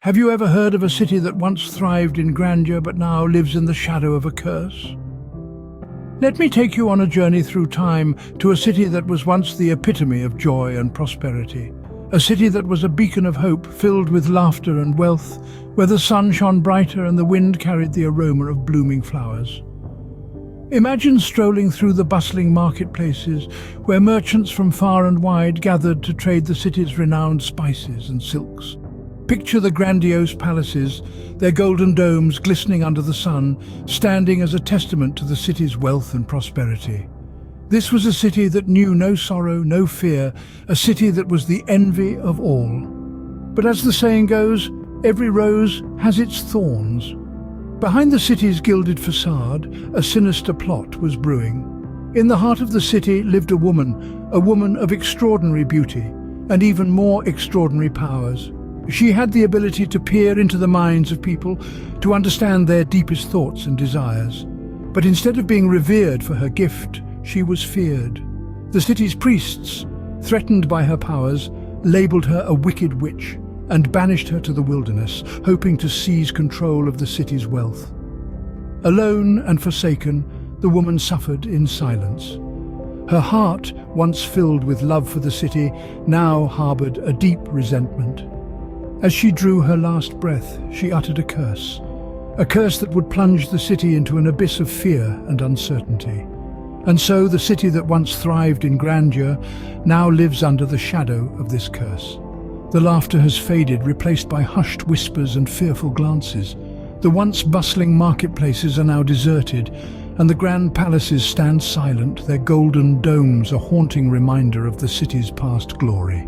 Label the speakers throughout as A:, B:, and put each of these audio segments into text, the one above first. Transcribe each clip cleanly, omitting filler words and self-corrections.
A: Have you ever heard of a city that once thrived in grandeur but now lives in the shadow of a curse? Let me take you on a journey through time to a city that was once the epitome of joy and prosperity. A city that was a beacon of hope, filled with laughter and wealth, where the sun shone brighter and the wind carried the aroma of blooming flowers. Imagine strolling through the bustling marketplaces, where merchants from far and wide gathered to trade the city's renowned spices and silks. Picture the grandiose palaces, their golden domes glistening under the sun, standing as a testament to the city's wealth and prosperity. This was a city that knew no sorrow, no fear, a city that was the envy of all. But as the saying goes, every rose has its thorns. Behind the city's gilded facade, a sinister plot was brewing. In the heart of the city lived a woman of extraordinary beauty and even more extraordinary powers. She had the ability to peer into the minds of people, to understand their deepest thoughts and desires. But instead of being revered for her gift, she was feared. The city's priests, threatened by her powers, labeled her a wicked witch and banished her to the wilderness, hoping to seize control of the city's wealth. Alone and forsaken, the woman suffered in silence. Her heart, once filled with love for the city, now harbored a deep resentment. As she drew her last breath, she uttered a curse that would plunge the city into an abyss of fear and uncertainty. And so the city that once thrived in grandeur now lives under the shadow of this curse. The laughter has faded, replaced by hushed whispers and fearful glances. The once bustling marketplaces are now deserted, and the grand palaces stand silent, their golden domes a haunting reminder of the city's past glory.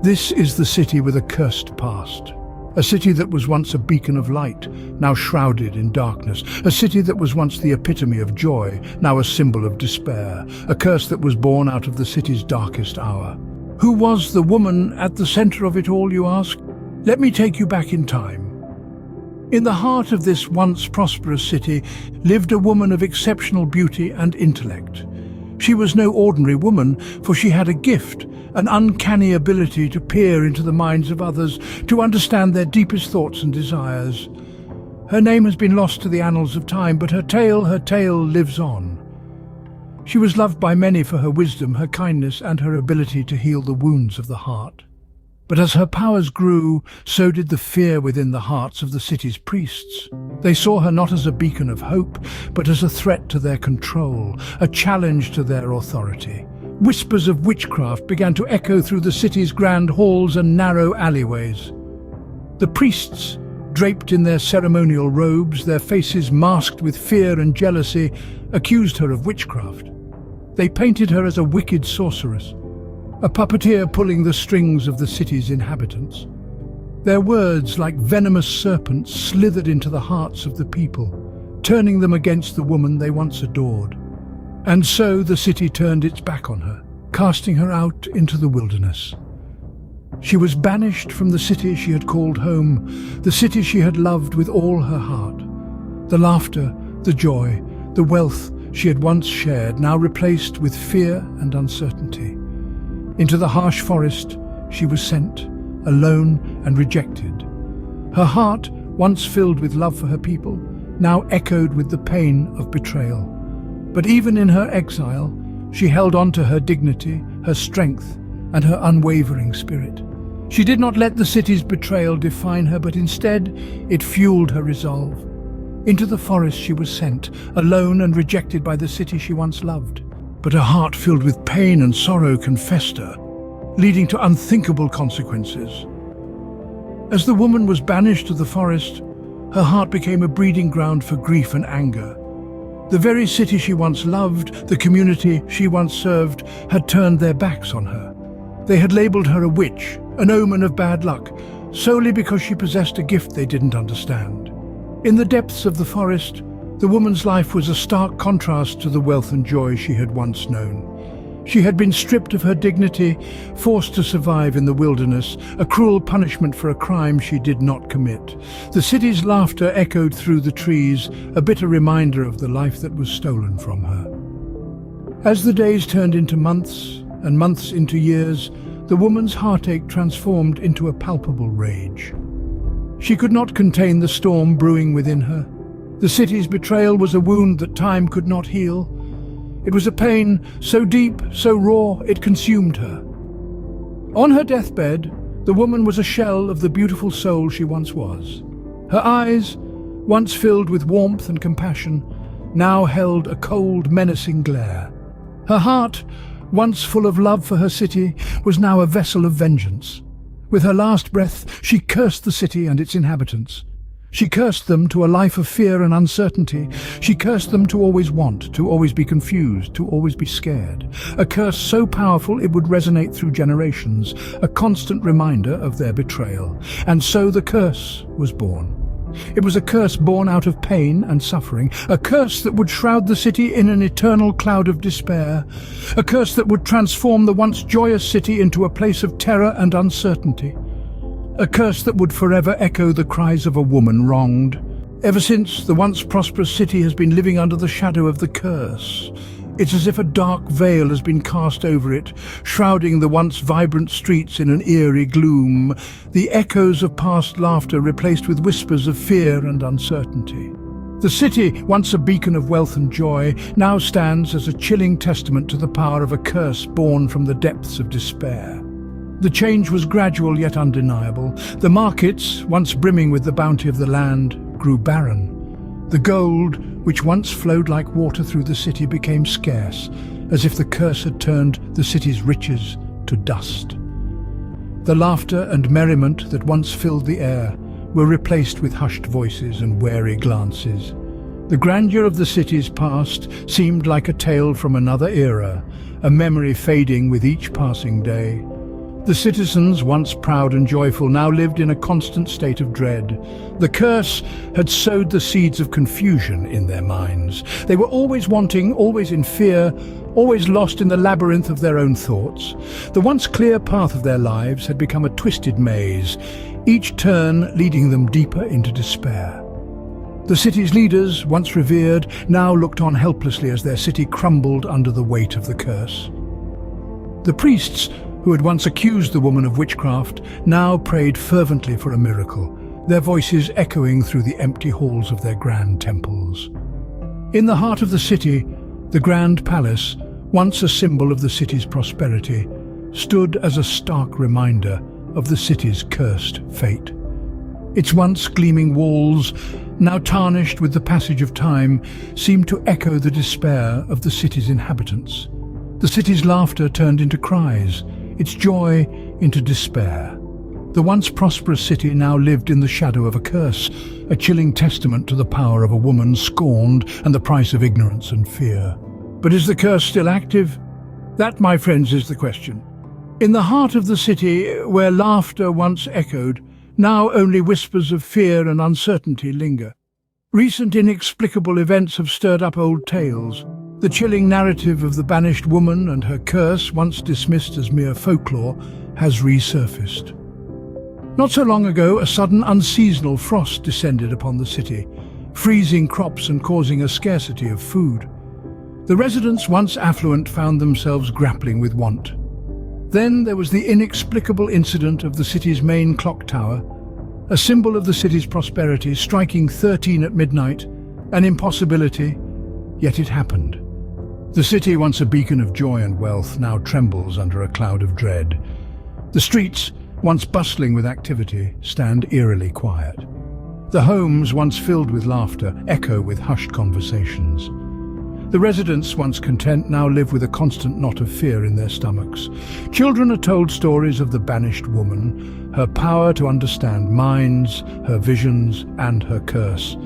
A: This is the city with a cursed past. A city that was once a beacon of light, now shrouded in darkness. A city that was once the epitome of joy, now a symbol of despair. A curse that was born out of the city's darkest hour. Who was the woman at the center of it all, you ask? Let me take you back in time. In the heart of this once prosperous city lived a woman of exceptional beauty and intellect. She was no ordinary woman, for she had a gift, an uncanny ability to peer into the minds of others, to understand their deepest thoughts and desires. Her name has been lost to the annals of time, but her tale lives on. She was loved by many for her wisdom, her kindness, and her ability to heal the wounds of the heart. But as her powers grew, so did the fear within the hearts of the city's priests. They saw her not as a beacon of hope, but as a threat to their control, a challenge to their authority. Whispers of witchcraft began to echo through the city's grand halls and narrow alleyways. The priests, draped in their ceremonial robes, their faces masked with fear and jealousy, accused her of witchcraft. They painted her as a wicked sorceress, a puppeteer pulling the strings of the city's inhabitants. Their words, like venomous serpents, slithered into the hearts of the people, turning them against the woman they once adored. And so the city turned its back on her, casting her out into the wilderness. She was banished from the city she had called home, the city she had loved with all her heart. The laughter, the joy, the wealth she had once shared, now replaced with fear and uncertainty. Into the harsh forest she was sent, alone and rejected. Her heart, once filled with love for her people, now echoed with the pain of betrayal. But even in her exile, she held on to her dignity, her strength, and her unwavering spirit. She did not let the city's betrayal define her, but instead it fueled her resolve. Into the forest she was sent, alone and rejected by the city she once loved. But her heart, filled with pain and sorrow, confessed her, leading to unthinkable consequences. As the woman was banished to the forest, her heart became a breeding ground for grief and anger. The very city she once loved, the community she once served, had turned their backs on her. They had labeled her a witch, an omen of bad luck, solely because she possessed a gift they didn't understand. In the depths of the forest, the woman's life was a stark contrast to the wealth and joy she had once known. She had been stripped of her dignity, forced to survive in the wilderness, a cruel punishment for a crime she did not commit. The city's laughter echoed through the trees, a bitter reminder of the life that was stolen from her. As the days turned into months, and months into years, the woman's heartache transformed into a palpable rage. She could not contain the storm brewing within her. The city's betrayal was a wound that time could not heal. It was a pain so deep, so raw, it consumed her. On her deathbed, the woman was a shell of the beautiful soul she once was. Her eyes, once filled with warmth and compassion, now held a cold, menacing glare. Her heart, once full of love for her city, was now a vessel of vengeance. With her last breath, she cursed the city and its inhabitants. She cursed them to a life of fear and uncertainty. She cursed them to always want, to always be confused, to always be scared. A curse so powerful it would resonate through generations, a constant reminder of their betrayal. And so the curse was born. It was a curse born out of pain and suffering, a curse that would shroud the city in an eternal cloud of despair, a curse that would transform the once joyous city into a place of terror and uncertainty. A curse that would forever echo the cries of a woman wronged. Ever since, the once prosperous city has been living under the shadow of the curse. It's as if a dark veil has been cast over it, shrouding the once vibrant streets in an eerie gloom, the echoes of past laughter replaced with whispers of fear and uncertainty. The city, once a beacon of wealth and joy, now stands as a chilling testament to the power of a curse born from the depths of despair. The change was gradual yet undeniable. The markets, once brimming with the bounty of the land, grew barren. The gold, which once flowed like water through the city, became scarce, as if the curse had turned the city's riches to dust. The laughter and merriment that once filled the air were replaced with hushed voices and wary glances. The grandeur of the city's past seemed like a tale from another era, a memory fading with each passing day. The citizens, once proud and joyful, now lived in a constant state of dread. The curse had sowed the seeds of confusion in their minds. They were always wanting, always in fear, always lost in the labyrinth of their own thoughts. The once clear path of their lives had become a twisted maze, each turn leading them deeper into despair. The city's leaders, once revered, now looked on helplessly as their city crumbled under the weight of the curse. The priests, who had once accused the woman of witchcraft, now prayed fervently for a miracle, their voices echoing through the empty halls of their grand temples. In the heart of the city, the Grand Palace, once a symbol of the city's prosperity, stood as a stark reminder of the city's cursed fate. Its once gleaming walls, now tarnished with the passage of time, seemed to echo the despair of the city's inhabitants. The city's laughter turned into cries, its joy into despair. The once prosperous city now lived in the shadow of a curse, a chilling testament to the power of a woman scorned and the price of ignorance and fear. But is the curse still active? That, my friends, is the question. In the heart of the city, where laughter once echoed, now only whispers of fear and uncertainty linger. Recent inexplicable events have stirred up old tales. The chilling narrative of the banished woman and her curse, once dismissed as mere folklore, has resurfaced. Not so long ago, a sudden unseasonal frost descended upon the city, freezing crops and causing a scarcity of food. The residents, once affluent, found themselves grappling with want. Then there was the inexplicable incident of the city's main clock tower, a symbol of the city's prosperity, striking 13 at midnight, an impossibility, yet it happened. The city, once a beacon of joy and wealth, now trembles under a cloud of dread. The streets, once bustling with activity, stand eerily quiet. The homes, once filled with laughter, echo with hushed conversations. The residents, once content, now live with a constant knot of fear in their stomachs. Children are told stories of the banished woman, her power to understand minds, her visions, and her curse.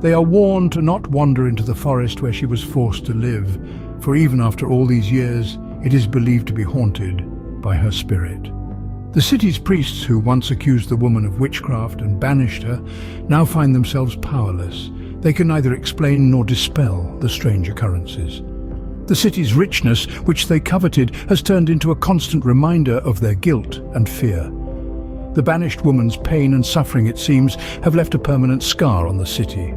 A: They are warned to not wander into the forest where she was forced to live, for even after all these years, it is believed to be haunted by her spirit. The city's priests, who once accused the woman of witchcraft and banished her, now find themselves powerless. They can neither explain nor dispel the strange occurrences. The city's richness, which they coveted, has turned into a constant reminder of their guilt and fear. The banished woman's pain and suffering, it seems, have left a permanent scar on the city.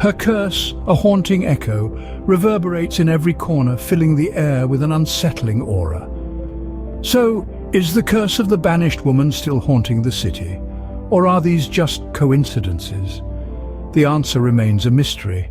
A: Her curse, a haunting echo, reverberates in every corner, filling the air with an unsettling aura. So, is the curse of the banished woman still haunting the city? Or are these just coincidences? The answer remains a mystery.